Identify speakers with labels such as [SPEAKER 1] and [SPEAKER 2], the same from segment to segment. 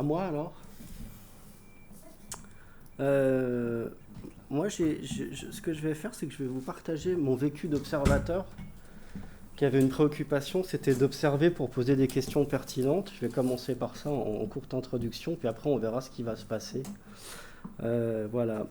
[SPEAKER 1] À moi alors. Euh, Moi, ce que je vais faire, c'est que je vais vous partager mon vécu d'observateur qui avait une préoccupation, c'était d'observer pour poser des questions pertinentes. Je vais commencer par ça en courte introduction, puis après on verra ce qui va se passer. Voilà.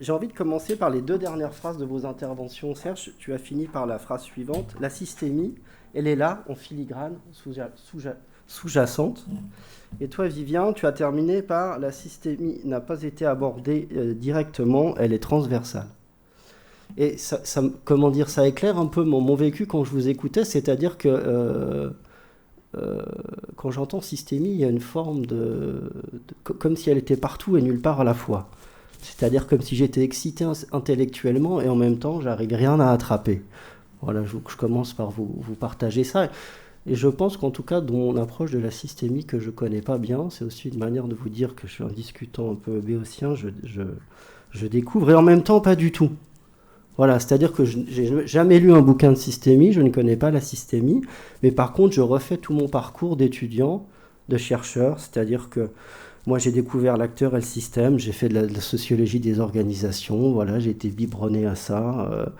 [SPEAKER 1] J'ai envie de commencer par les deux dernières phrases de vos interventions. Serge, tu as fini par la phrase suivante. La systémie, elle est là, en filigrane, sous-jacente. Et toi, Vivien, tu as terminé par la systémie n'a pas été abordée directement, elle est transversale. Et comment dire, ça éclaire un peu mon vécu quand je vous écoutais, c'est-à-dire que quand j'entends systémie, il y a une forme comme si elle était partout et nulle part à la fois. C'est-à-dire comme si j'étais excité intellectuellement et en même temps, j'arrive rien à attraper. Voilà, je commence par vous partager ça. Et je pense qu'en tout cas, dans mon approche de la systémie que je ne connais pas bien, c'est aussi une manière de vous dire que je suis un discutant un peu béotien, je découvre, et en même temps pas du tout. Voilà, c'est-à-dire que je n'ai jamais lu un bouquin de systémie, je ne connais pas la systémie, mais par contre, je refais tout mon parcours d'étudiant, de chercheur, c'est-à-dire que moi, j'ai découvert l'acteur et le système, j'ai fait de la sociologie des organisations, voilà, j'ai été biberonné à ça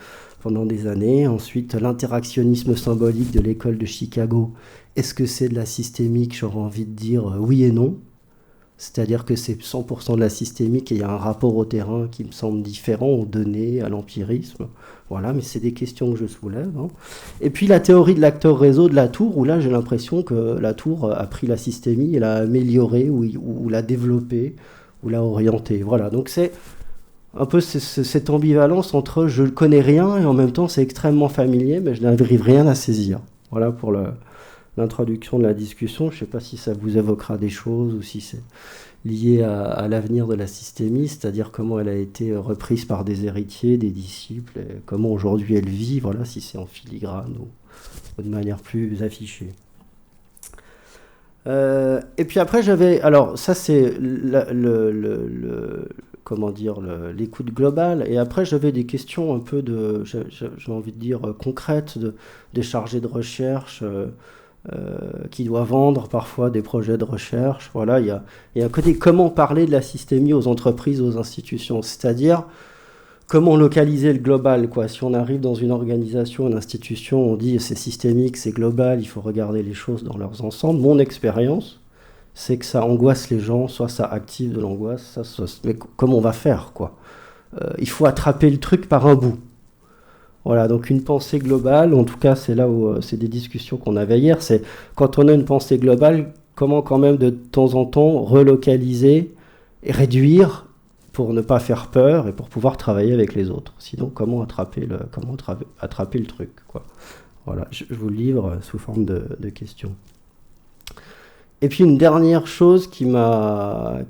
[SPEAKER 1] pendant des années. Ensuite, l'interactionnisme symbolique de l'école de Chicago. Est-ce que c'est de la systémique? J'aurais envie de dire oui et non. C'est-à-dire que c'est 100% de la systémique et il y a un rapport au terrain qui me semble différent, aux données, à l'empirisme. Voilà, mais c'est des questions que je soulève. Hein. Et puis la théorie de l'acteur réseau de la tour, où là j'ai l'impression que la tour a pris la systémie et l'a améliorée, ou l'a développée, ou l'a orientée. Voilà, donc c'est un peu cette ambivalence entre je ne connais rien et en même temps c'est extrêmement familier, mais je n'arrive rien à saisir. Voilà pour l'introduction de la discussion. Je ne sais pas si ça vous évoquera des choses ou si c'est lié à l'avenir de la systémie, c'est-à-dire comment elle a été reprise par des héritiers, des disciples, et comment aujourd'hui elle vit, voilà, si c'est en filigrane ou de manière plus affichée. Et puis après j'avais, alors ça c'est comment dire, l'écoute globale, et après j'avais des questions un peu j'ai envie de dire concrètes, des chargés de recherche qui doit vendre parfois des projets de recherche. Voilà, il y a un côté comment parler de la systémie aux entreprises, aux institutions, c'est-à-dire comment localiser le global, quoi. Si on arrive dans une organisation, une institution, on dit c'est systémique, c'est global, il faut regarder les choses dans leurs ensembles. Mon expérience, c'est que ça angoisse les gens, soit ça active de l'angoisse, mais comment on va faire, quoi. Il faut attraper le truc par un bout. Voilà, donc une pensée globale, en tout cas c'est là où c'est des discussions qu'on avait hier, c'est quand on a une pensée globale, comment quand même de temps en temps relocaliser et réduire pour ne pas faire peur et pour pouvoir travailler avec les autres. Sinon, comment attraper le truc, quoi. Voilà, je vous le livre sous forme de questions. Et puis une dernière chose qui m'est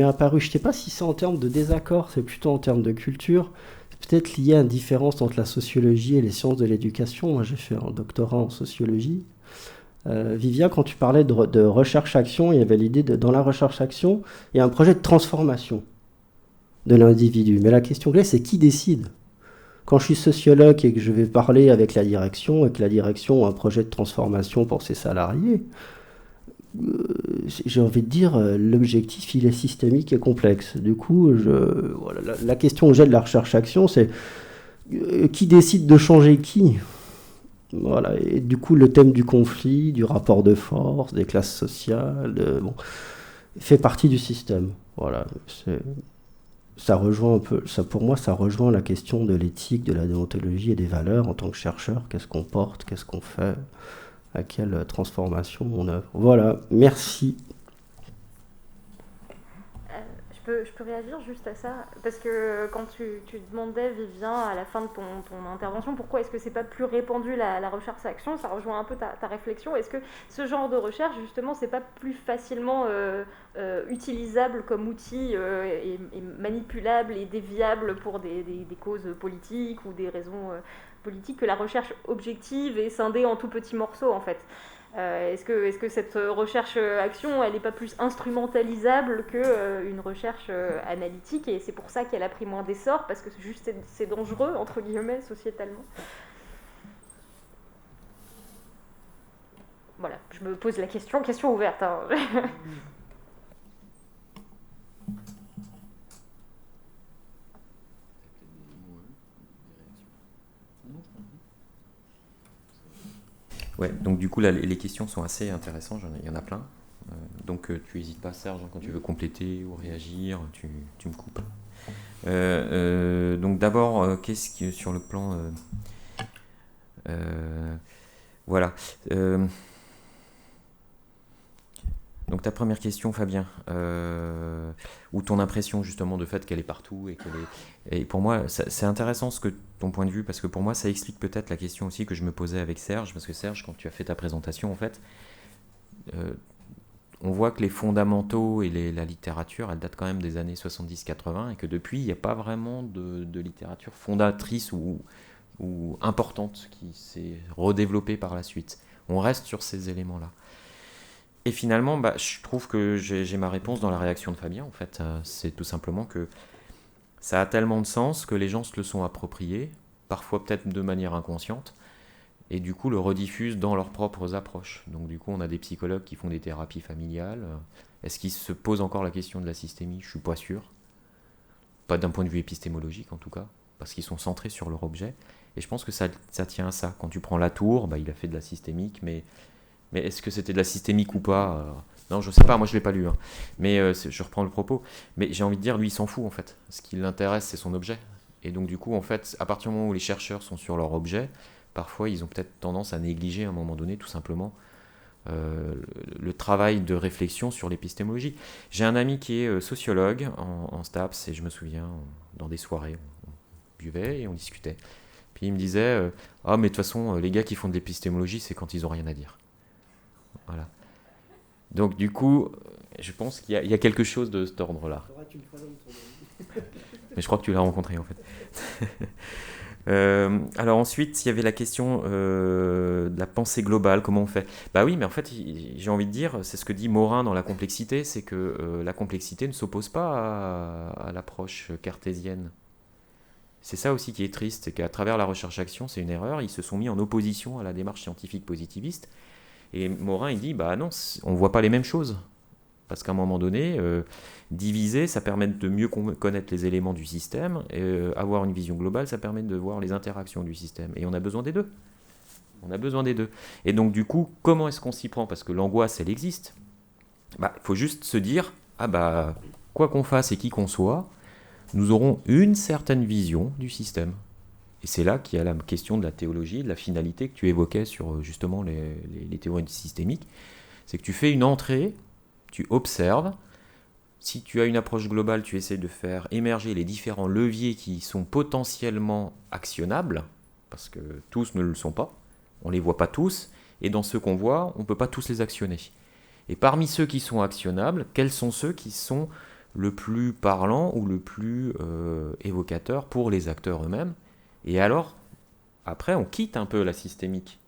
[SPEAKER 1] apparu. Je ne sais pas si c'est en termes de désaccord, c'est plutôt en termes de culture. C'est peut-être lié à une différence entre la sociologie et les sciences de l'éducation. Moi, j'ai fait un doctorat en sociologie. Vivien, quand tu parlais de recherche-action, il y avait l'idée dans la recherche-action, il y a un projet de transformation de l'individu. Mais la question clé, c'est qui décide? Quand je suis sociologue et que je vais parler avec la direction, et que la direction a un projet de transformation pour ses salariés, j'ai envie de dire, l'objectif, il est systémique et complexe. Du coup, voilà, la question que j'ai de la recherche-action, c'est qui décide de changer qui? Voilà, et du coup, le thème du conflit, du rapport de force, des classes sociales, fait partie du système. Voilà, ça rejoint un peu, pour moi, ça rejoint la question de l'éthique, de la déontologie et des valeurs en tant que chercheur. Qu'est-ce qu'on porte, qu'est-ce qu'on fait, à quelle transformation on œuvre. Voilà, merci.
[SPEAKER 2] Je peux réagir juste à ça, parce que quand tu demandais, Vivien, à la fin de ton intervention, pourquoi est-ce que c'est pas plus répandu la recherche-action, ça rejoint un peu ta réflexion. Est-ce que ce genre de recherche, justement, c'est pas plus facilement utilisable comme outil et manipulable et déviable pour des causes politiques ou des raisons politiques que la recherche objective et scindée en tout petits morceaux, en fait? Est-ce que cette recherche-action, elle n'est pas plus instrumentalisable qu'une recherche analytique, et c'est pour ça qu'elle a pris moins d'essor, parce que c'est dangereux, entre guillemets, sociétalement? Voilà, je me pose la question ouverte. Hein.
[SPEAKER 3] Ouais, donc du coup, là, les questions sont assez intéressantes, il y en a plein. Donc tu n'hésites pas, Serge, quand tu veux compléter ou réagir, tu me coupes. Donc d'abord, qu'est-ce qui sur le plan... voilà. Donc ta première question, Fabien, ou ton impression justement de fait qu'elle est partout et pour moi c'est intéressant ton point de vue parce que pour moi ça explique peut-être la question aussi que je me posais avec Serge parce que Serge, quand tu as fait ta présentation en fait, on voit que les fondamentaux et la littérature, elle date quand même des années 70-80 et que depuis il n'y a pas vraiment de littérature fondatrice ou importante qui s'est redéveloppée par la suite. On reste sur ces éléments-là. Et finalement, je trouve que j'ai ma réponse dans la réaction de Fabien. En fait, c'est tout simplement que ça a tellement de sens que les gens se le sont appropriés, parfois peut-être de manière inconsciente, et du coup le rediffusent dans leurs propres approches. Donc du coup, on a des psychologues qui font des thérapies familiales. Est-ce qu'ils se posent encore la question de la systémie ? Je suis pas sûr. Pas d'un point de vue épistémologique en tout cas, parce qu'ils sont centrés sur leur objet. Et je pense que ça tient à ça. Quand tu prends Latour, il a fait de la systémique, mais est-ce que c'était de la systémique ou pas ? Non, je sais pas, moi je l'ai pas lu. Hein. Mais je reprends le propos. Mais j'ai envie de dire, lui, il s'en fout en fait. Ce qui l'intéresse, c'est son objet. Et donc du coup, en fait, à partir du moment où les chercheurs sont sur leur objet, parfois ils ont peut-être tendance à négliger à un moment donné, tout simplement, le travail de réflexion sur l'épistémologie. J'ai un ami qui est sociologue en STAPS, et je me souviens, dans des soirées, on buvait et on discutait. Puis il me disait, mais de toute façon, les gars qui font de l'épistémologie, c'est quand ils ont rien à dire. Voilà. Donc du coup, je pense qu'il y a quelque chose de cet ordre-là. Mais je crois que tu l'as rencontré en fait. Alors ensuite, il y avait la question de la pensée globale, comment on fait ? Bah oui, mais en fait, j'ai envie de dire, c'est ce que dit Morin dans La complexité, c'est que la complexité ne s'oppose pas à l'approche cartésienne. C'est ça aussi qui est triste, c'est qu'à travers la recherche-action, c'est une erreur, ils se sont mis en opposition à la démarche scientifique positiviste. Et Morin, il dit, non, on ne voit pas les mêmes choses. Parce qu'à un moment donné, diviser, ça permet de mieux connaître les éléments du système. Et avoir une vision globale, ça permet de voir les interactions du système. Et on a besoin des deux. On a besoin des deux. Et donc, du coup, comment est-ce qu'on s'y prend ? Parce que l'angoisse, elle existe. Il faut juste se dire, quoi qu'on fasse et qui qu'on soit, nous aurons une certaine vision du système. Et c'est là qu'il y a la question de la théologie, de la finalité que tu évoquais sur justement les théories systémiques. C'est que tu fais une entrée, tu observes. Si tu as une approche globale, tu essaies de faire émerger les différents leviers qui sont potentiellement actionnables, parce que tous ne le sont pas. On ne les voit pas tous. Et dans ceux qu'on voit, on ne peut pas tous les actionner. Et parmi ceux qui sont actionnables, quels sont ceux qui sont le plus parlants ou le plus évocateurs pour les acteurs eux-mêmes ? Et alors, après, on quitte un peu la systémique.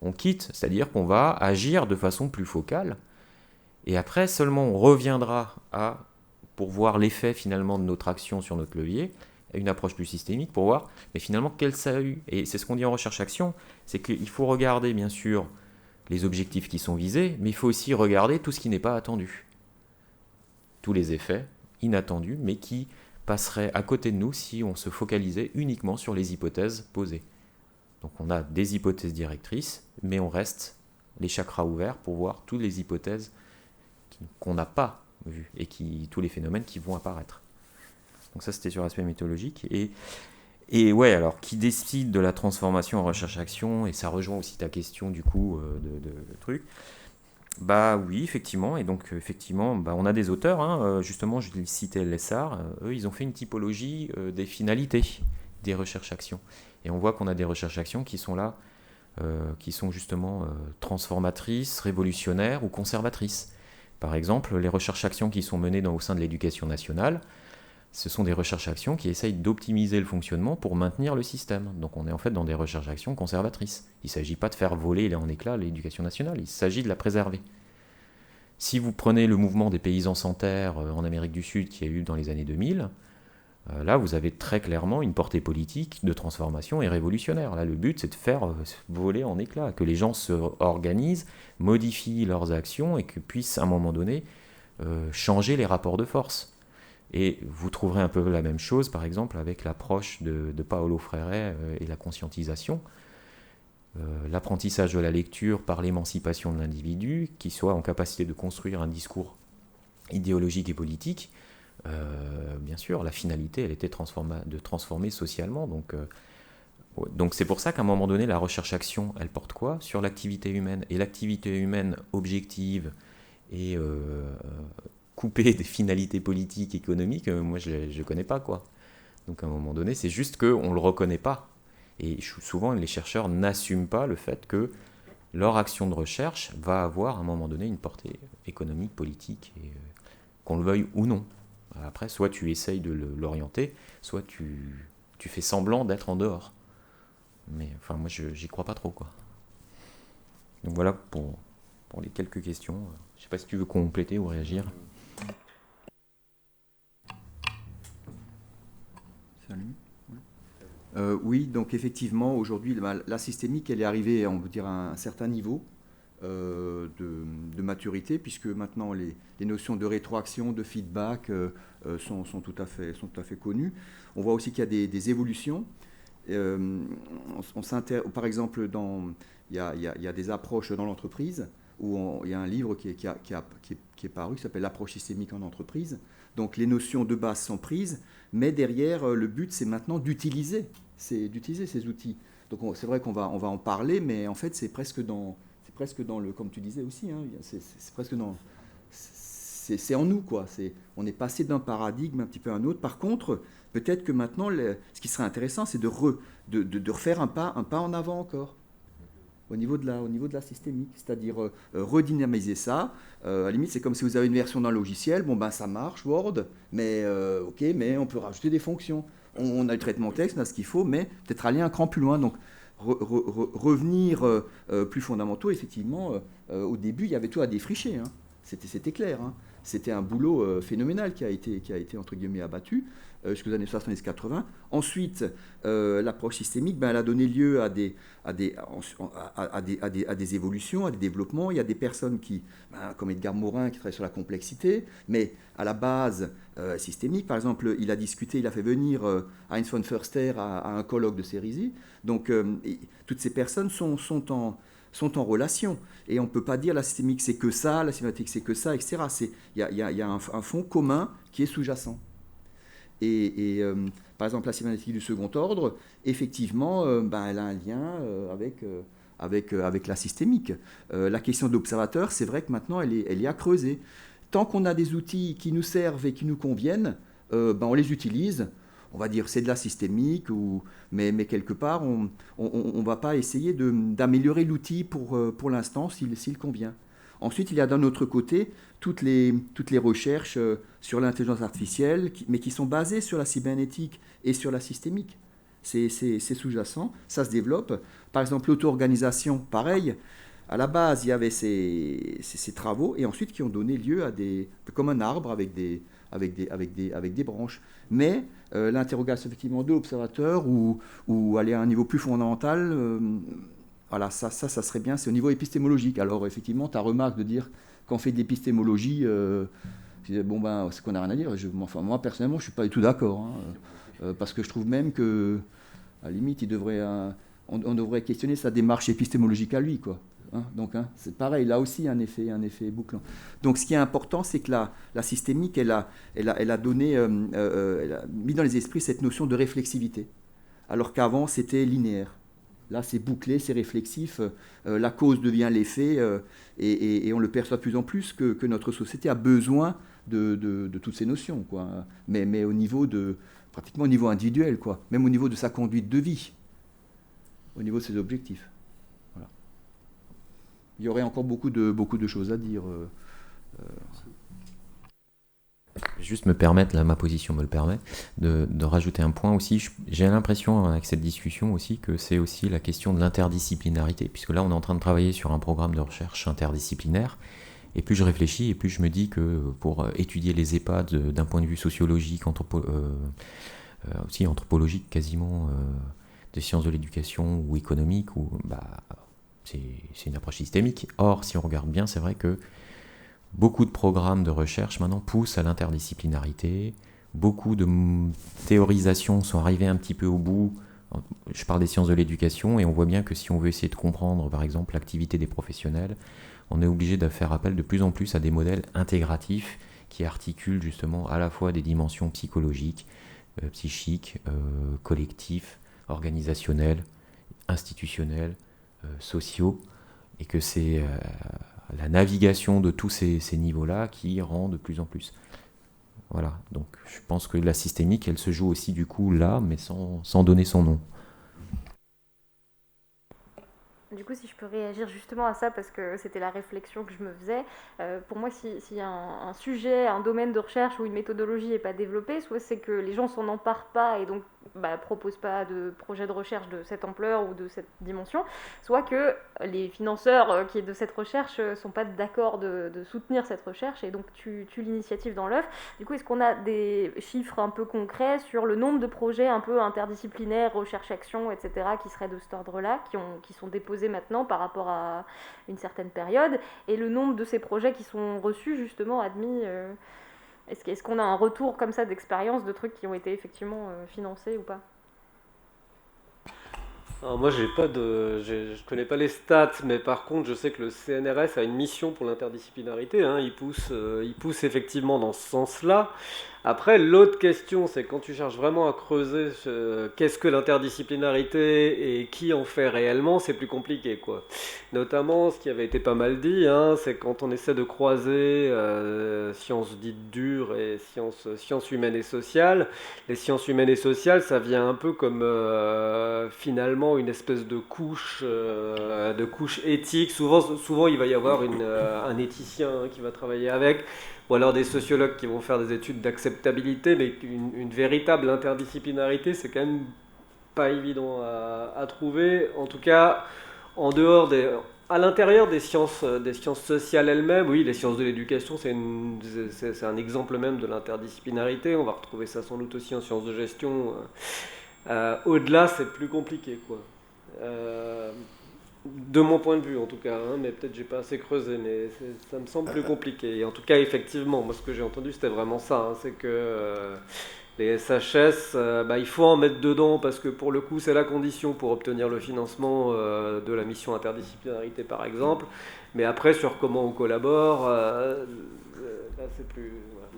[SPEAKER 3] On quitte, c'est-à-dire qu'on va agir de façon plus focale. Et après, seulement on reviendra pour voir l'effet finalement de notre action sur notre levier, à une approche plus systémique pour voir, mais finalement, quel ça a eu. Et c'est ce qu'on dit en recherche-action, c'est qu'il faut regarder, bien sûr, les objectifs qui sont visés, mais il faut aussi regarder tout ce qui n'est pas attendu. Tous les effets inattendus, mais qui passerait à côté de nous si on se focalisait uniquement sur les hypothèses posées. Donc on a des hypothèses directrices, mais on reste les chakras ouverts pour voir toutes les hypothèses qu'on n'a pas vues et tous les phénomènes qui vont apparaître. Donc ça c'était sur l'aspect méthodologique. Et ouais, alors qui décide de la transformation en recherche-action, et ça rejoint aussi ta question du coup de truc. Oui, effectivement, et donc effectivement, on a des auteurs, justement, je citais Lessard, eux, ils ont fait une typologie des finalités des recherches-actions. Et on voit qu'on a des recherches-actions qui sont là, qui sont justement transformatrices, révolutionnaires ou conservatrices. Par exemple, les recherches-actions qui sont menées au sein de l'éducation nationale, ce sont des recherches-actions qui essayent d'optimiser le fonctionnement pour maintenir le système. Donc on est en fait dans des recherches-actions conservatrices. Il ne s'agit pas de faire voler en éclats l'éducation nationale, il s'agit de la préserver. Si vous prenez le mouvement des paysans sans terre en Amérique du Sud qu'il y a eu dans les années 2000, Là, vous avez très clairement une portée politique de transformation et révolutionnaire. Là, le but, c'est de faire voler en éclats, que les gens se organisent, modifient leurs actions et que puissent, à un moment donné, changer les rapports de force. Et vous trouverez un peu la même chose, par exemple, avec l'approche de Paulo Freire et la conscientisation. L'apprentissage de la lecture par l'émancipation de l'individu, qui soit en capacité de construire un discours idéologique et politique. Bien sûr, la finalité, elle était de transformer socialement. Donc c'est pour ça qu'à un moment donné, la recherche-action, elle porte quoi? Sur l'activité humaine. Et l'activité humaine objective et coupée des finalités politiques, économiques, moi je ne connais pas, quoi. Donc à un moment donné, c'est juste qu'on ne le reconnaît pas. Et souvent, les chercheurs n'assument pas le fait que leur action de recherche va avoir à un moment donné une portée économique, politique, et, qu'on le veuille ou non. Après, soit tu essayes de l'orienter, soit tu fais semblant d'être en dehors. Mais enfin, moi, j'y crois pas trop, quoi. Donc voilà pour les quelques questions. Je sais pas si tu veux compléter ou réagir.
[SPEAKER 4] Salut. Oui, donc effectivement, aujourd'hui, la systémique, elle est arrivée, on peut dire, à un certain niveau de maturité, puisque maintenant les notions de rétroaction, de feedback sont tout à fait connues. On voit aussi qu'il y a des évolutions. Par exemple, il y a des approches dans l'entreprise, où il y a un livre qui est paru, qui s'appelle «L'approche systémique en entreprise». Donc les notions de base sont prises, mais derrière, le but, c'est maintenant d'utiliser ces outils. Donc c'est vrai qu'on va en parler, mais en fait, c'est presque dans le, comme tu disais aussi, hein, c'est presque dans, c'est en nous, quoi. On est passé d'un paradigme un petit peu à un autre. Par contre, peut-être que maintenant, ce qui serait intéressant, c'est de refaire un pas en avant encore. Au niveau de la systémique, c'est-à-dire redynamiser ça. À la limite, c'est comme si vous avez une version d'un logiciel, bon ben ça marche, Word, mais ok, mais on peut rajouter des fonctions. On a le traitement texte, on a ce qu'il faut, mais peut-être aller un cran plus loin. Donc revenir plus fondamentaux, effectivement, au début, il y avait tout à défricher, hein. C'était clair, hein. C'était un boulot phénoménal qui a été entre guillemets abattu jusqu'aux années 70-80. Ensuite, l'approche systémique, elle a donné lieu à des évolutions, à des développements. Il y a des personnes comme Edgar Morin, qui travaille sur la complexité, mais à la base systémique. Par exemple, il a fait venir Heinz von Förster à un colloque de Cerisy. Donc, toutes ces personnes sont en relation. Et on ne peut pas dire la systémique c'est que ça, la sémantique c'est que ça, etc. Il y a un fond commun qui est sous-jacent. Et par exemple, la sémantique du second ordre, effectivement, elle a un lien avec la systémique. La question d'observateur, c'est vrai que maintenant, elle est à creuser. Tant qu'on a des outils qui nous servent et qui nous conviennent, on les utilise. On va dire c'est de la systémique, mais quelque part, on ne va pas essayer d'améliorer l'outil pour l'instant s'il convient. Ensuite, il y a d'un autre côté toutes les recherches sur l'intelligence artificielle, mais qui sont basées sur la cybernétique et sur la systémique. C'est sous-jacent, ça se développe. Par exemple, l'auto-organisation, pareil. À la base, il y avait ces travaux, et ensuite qui ont donné lieu à comme un arbre avec des branches. Mais l'interrogation effectivement de l'observateur ou aller à un niveau plus fondamental, voilà, ça serait bien, c'est au niveau épistémologique. Alors effectivement, ta remarque de dire qu'on fait de l'épistémologie, c'est qu'on n'a rien à dire. Moi, personnellement, je ne suis pas du tout d'accord, hein, parce que je trouve même que, à la limite, on devrait questionner sa démarche épistémologique à lui, quoi. Hein, donc, c'est pareil, là aussi un effet bouclant. Donc ce qui est important, c'est que la systémique, elle a donné, elle a mis dans les esprits cette notion de réflexivité, alors qu'avant c'était linéaire. Là c'est bouclé, c'est réflexif, la cause devient l'effet, et on le perçoit de plus en plus que notre société a besoin de toutes ces notions, quoi. Mais pratiquement au niveau individuel, quoi. Même au niveau de sa conduite de vie, au niveau de ses objectifs. Il y aurait encore beaucoup de choses à dire.
[SPEAKER 3] Je vais juste me permettre, là ma position me le permet, de rajouter un point aussi. J'ai l'impression avec cette discussion aussi que c'est aussi la question de l'interdisciplinarité, puisque là on est en train de travailler sur un programme de recherche interdisciplinaire, et plus je réfléchis, et plus je me dis que pour étudier les EHPAD d'un point de vue sociologique, aussi anthropologiques quasiment, des sciences de l'éducation ou économiques, c'est une approche systémique. Or, si on regarde bien, c'est vrai que beaucoup de programmes de recherche maintenant poussent à l'interdisciplinarité, beaucoup de théorisations sont arrivées un petit peu au bout. Je parle des sciences de l'éducation, et on voit bien que si on veut essayer de comprendre, par exemple, l'activité des professionnels, on est obligé de faire appel de plus en plus à des modèles intégratifs qui articulent justement à la fois des dimensions psychologiques, psychiques, collectives, organisationnelles, institutionnelles, sociaux, et que c'est la navigation de tous ces niveaux-là qui rend de plus en plus. Voilà, donc je pense que la systémique, elle se joue aussi du coup là, mais sans donner son nom.
[SPEAKER 2] Du coup, si je peux réagir justement à ça, parce que c'était la réflexion que je me faisais, pour moi, s'il y a un sujet, un domaine de recherche où une méthodologie n'est pas développée, soit c'est que les gens s'en emparent pas et donc proposent pas de projet de recherche de cette ampleur ou de cette dimension, soit que les financeurs qui est de cette recherche sont pas d'accord de soutenir cette recherche et donc tuent l'initiative dans l'œuf. Du coup, est-ce qu'on a des chiffres un peu concrets sur le nombre de projets un peu interdisciplinaires, recherche-action, etc., qui seraient de cet ordre-là, qui sont déposés maintenant par rapport à une certaine période, et le nombre de ces projets qui sont reçus, justement, admis, est-ce qu'on a un retour comme ça d'expérience de trucs qui ont été effectivement financés ou pas?
[SPEAKER 5] Alors moi, je connais pas les stats, mais par contre, je sais que le CNRS a une mission pour l'interdisciplinarité, hein. Il pousse effectivement dans ce sens-là. Après, l'autre question, c'est quand tu cherches vraiment à creuser qu'est-ce que l'interdisciplinarité et qui en fait réellement, c'est plus compliqué, quoi. Notamment, ce qui avait été pas mal dit, hein, c'est quand on essaie de croiser sciences dites dures et sciences humaines et sociales. Les sciences humaines et sociales, ça vient un peu comme finalement une espèce de couche éthique. Souvent, il va y avoir un éthicien qui va travailler avec, ou alors des sociologues qui vont faire des études d'acceptabilité, mais une véritable interdisciplinarité, c'est quand même pas évident à trouver. En tout cas, à l'intérieur des sciences sociales elles-mêmes, oui, les sciences de l'éducation, c'est un exemple même de l'interdisciplinarité. On va retrouver ça sans doute aussi en sciences de gestion. Au-delà, c'est plus compliqué, quoi. De mon point de vue, en tout cas, hein, mais peut-être j'ai pas assez creusé, mais ça me semble plus compliqué. Et en tout cas, effectivement, moi, ce que j'ai entendu, c'était vraiment ça, hein, c'est que les SHS, il faut en mettre dedans parce que pour le coup, c'est la condition pour obtenir le financement de la mission interdisciplinarité, par exemple. Mais après, sur comment on collabore, là, c'est plus... Voilà.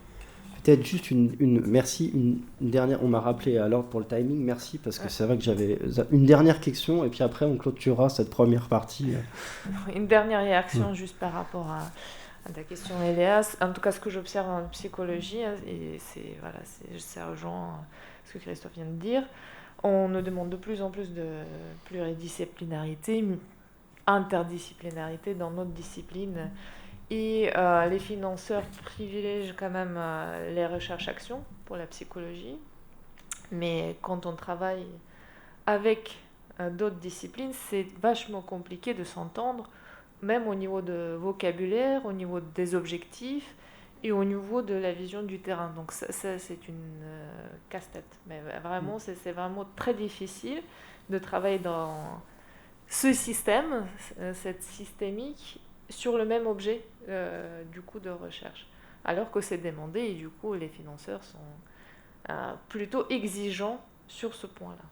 [SPEAKER 1] Peut-être juste merci, une dernière, on m'a rappelé à l'ordre pour le timing, merci, parce que c'est vrai que j'avais une dernière question, et puis après on clôturera cette première partie.
[SPEAKER 6] Une dernière réaction juste par rapport à ta question, Eléas. En tout cas, ce que j'observe en psychologie, et ça rejoint ce que Christophe vient de dire, on nous demande de plus en plus de pluridisciplinarité, interdisciplinarité dans notre discipline. Et les financeurs privilègent quand même les recherches-actions pour la psychologie. Mais quand on travaille avec d'autres disciplines, c'est vachement compliqué de s'entendre, même au niveau de vocabulaire, au niveau des objectifs et au niveau de la vision du terrain. Donc ça c'est une casse-tête. Mais vraiment, c'est vraiment très difficile de travailler dans ce système, cette systémique, sur le même objet du coup de recherche, alors que c'est demandé et du coup les financeurs sont plutôt exigeants sur ce point-là.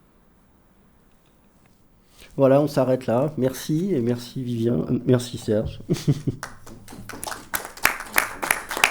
[SPEAKER 1] Voilà, on s'arrête là. Merci, et merci Vivien, merci Serge.